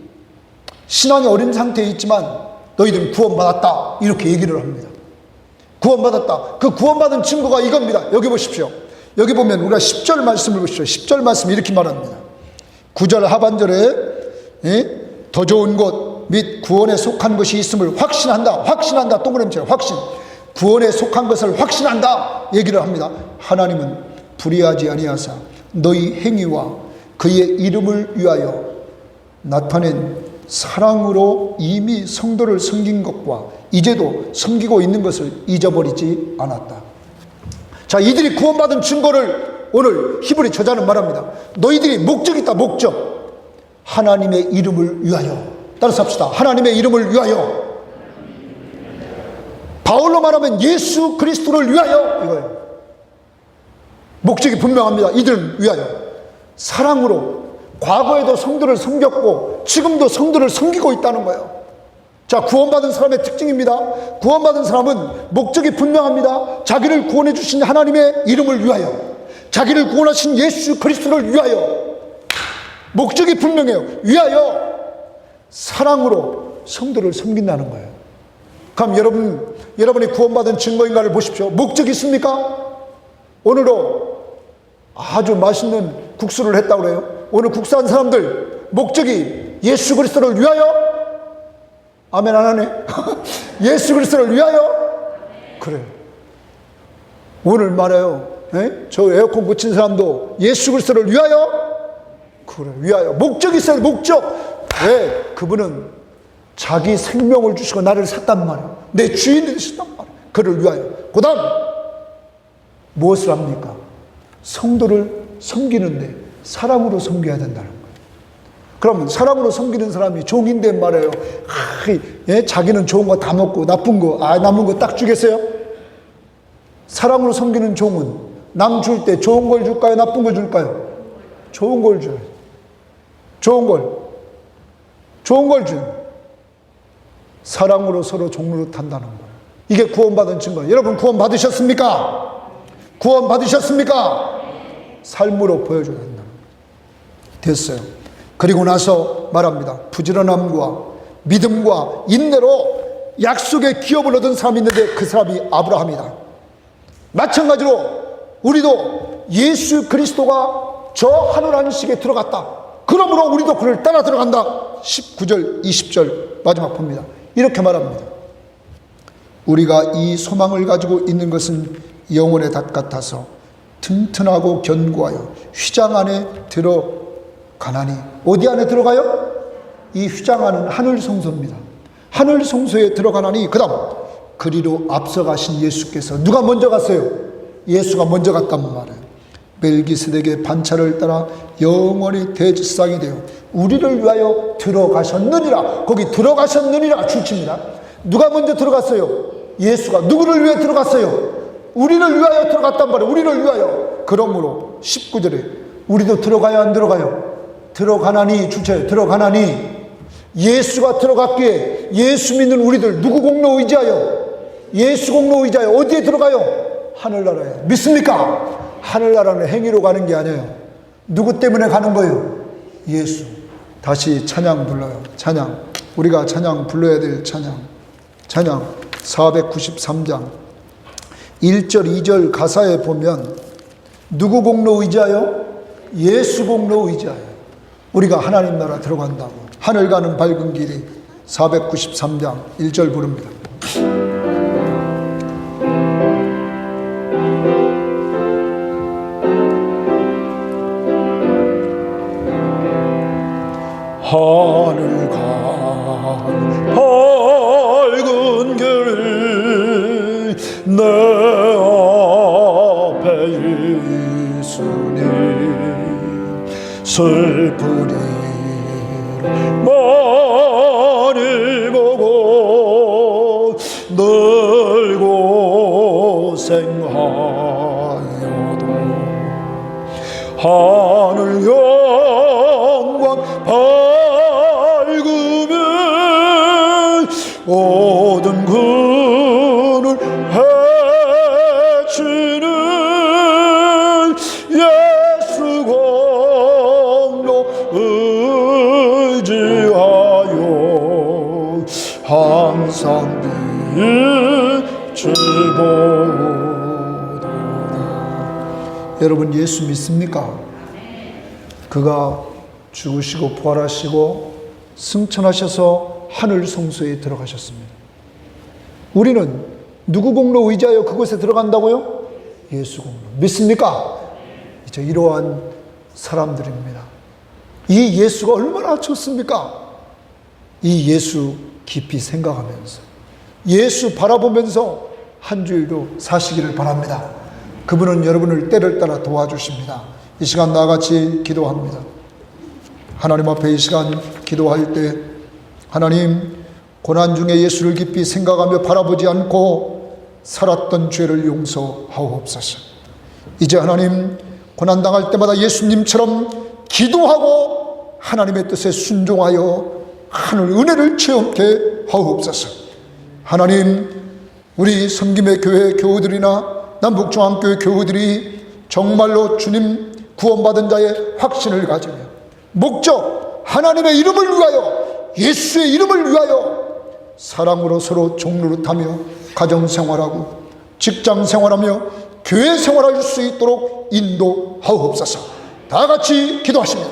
신앙이 어린 상태에 있지만 너희들은 구원받았다 이렇게 얘기를 합니다. 구원받았다. 그 구원받은 증거가 이겁니다. 여기 보십시오. 여기 보면 우리가 10절 말씀을 보십시오. 10절 말씀 이렇게 말합니다. 9절 하반절에 더 좋은 곳 및 구원에 속한 것이 있음을 확신한다. 확신한다. 동그라미처럼 확신. 구원에 속한 것을 확신한다 얘기를 합니다. 하나님은 불의하지 아니하사 너희 행위와 그의 이름을 위하여 나타낸 사랑으로 이미 성도를 섬긴 것과 이제도 섬기고 있는 것을 잊어버리지 않았다. 자, 이들이 구원받은 증거를 오늘 히브리 저자는 말합니다. 너희들이 목적이 있다. 목적. 하나님의 이름을 위하여. 따라서 합시다. 하나님의 이름을 위하여. 바울로 말하면 예수 그리스도를 위하여 이거예요. 목적이 분명합니다. 이들은 위하여. 사랑으로 과거에도 성도를 섬겼고 지금도 성도를 섬기고 있다는 거예요. 자, 구원받은 사람의 특징입니다. 구원받은 사람은 목적이 분명합니다. 자기를 구원해 주신 하나님의 이름을 위하여, 자기를 구원하신 예수 그리스도를 위하여. 목적이 분명해요. 위하여 사랑으로 성도를 섬긴다는 거예요. 그럼 여러분이 구원받은 증거인가를 보십시오. 목적이 있습니까? 오늘도 아주 맛있는 국수를 했다고 그래요. 오늘 국수한 사람들 목적이 예수 그리스도를 위하여? 아멘 안 하네. 예수 그리스도를 위하여? 그래. 오늘 말해요. 저 에어컨 고친 사람도 예수 그리스도를 위하여? 그래. 위하여. 목적이 있어요. 목적. 왜? 그분은 자기 생명을 주시고 나를 샀단 말이에요. 내 주인이 되셨단 말이에요. 그를 위하여. 그 다음 무엇을 합니까? 성도를 섬기는데 사랑으로 섬겨야 된다는 거예요. 그러면 사랑으로 섬기는 사람이 종인데 말이에요. 자기는 좋은 거 다 먹고 나쁜 거, 남은 거 딱 주겠어요? 사랑으로 섬기는 종은 남 줄 때 좋은 걸 줄까요? 나쁜 걸 줄까요? 좋은 걸 줘요. 좋은 걸 줘요. 사랑으로 서로 종로를 탄다는 거예요. 이게 구원받은 증거예요. 여러분 구원 받으셨습니까? 구원 받으셨습니까? 삶으로 보여줘야 된다. 됐어요. 그리고 나서 말합니다. 부지런함과 믿음과 인내로 약속의 기업을 얻은 사람이 있는데 그 사람이 아브라함이다. 마찬가지로 우리도 예수 그리스도가 저 하늘 안식에 들어갔다. 그러므로 우리도 그를 따라 들어간다. 19절 20절 마지막 봅니다. 이렇게 말합니다. 우리가 이 소망을 가지고 있는 것은 영혼의 닷 같아서 튼튼하고 견고하여 휘장 안에 들어가나니. 어디 안에 들어가요? 이 휘장 안은 하늘 성소입니다. 하늘 성소에 들어가나니. 그 다음 그리로 앞서가신 예수께서, 누가 먼저 갔어요? 예수가 먼저 갔단 말이에요. 멜기세덱의 반차를 따라 영원히 대제사장이 되어 우리를 위하여 들어가셨느니라. 거기 들어가셨느니라 줄칩니다. 누가 먼저 들어갔어요? 예수가. 누구를 위해 들어갔어요? 우리를 위하여 들어갔단 말이에요. 우리를 위하여. 그러므로 19절에 우리도 들어가야 안 들어가요? 들어가나니. 주체요. 들어가나니. 예수가 들어갔기에 예수 믿는 우리들 누구 공로 의지하여? 예수 공로 의지하여 어디에 들어가요? 하늘나라에. 믿습니까? 하늘나라는 행위로 가는 게 아니에요. 누구 때문에 가는 거예요? 예수. 다시 찬양 불러요. 찬양. 우리가 찬양 불러야 될 찬양. 찬양 493장 1절 2절 가사에 보면 누구 공로 의지하여? 예수 공로 의지하여 우리가 하나님 나라 들어간다고. 하늘 가는 밝은 길이 493장 1절 부릅니다. 하늘 가는 밝은 길 내 예수님 슬픈 일 많이 보고 늘 고생하여도 하늘 영광 밝으면 모든 근을 해치는 예수 공로 의지하여 항상 빛을 보도다. 여러분 예수 믿습니까? 그가 죽으시고 부활하시고 승천하셔서 하늘 성소에 들어가셨습니다. 우리는 누구 공로 의지하여 그곳에 들어간다고요? 예수 공로. 믿습니까? 이제 이러한 사람들입니다. 이 예수가 얼마나 좋습니까? 이 예수 깊이 생각하면서 예수 바라보면서 한 주일도 사시기를 바랍니다. 그분은 여러분을 때를 따라 도와주십니다. 이 시간 나같이 기도합니다. 하나님 앞에 이 시간 기도할 때 하나님 고난 중에 예수를 깊이 생각하며 바라보지 않고 살았던 죄를 용서하옵소서. 이제 하나님 고난당할 때마다 예수님처럼 기도하고 하나님의 뜻에 순종하여 하늘 은혜를 체험케 하옵소서. 하나님 우리 섬김의 교회 교우들이나 남북중앙교회 교우들이 정말로 주님 구원받은 자의 확신을 가지며 목적 하나님의 이름을 위하여 예수의 이름을 위하여 사랑으로 서로 종노릇하며 가정생활하고 직장생활하며 교회 생활할 수 있도록 인도하옵소서. 다 같이 기도하십니다.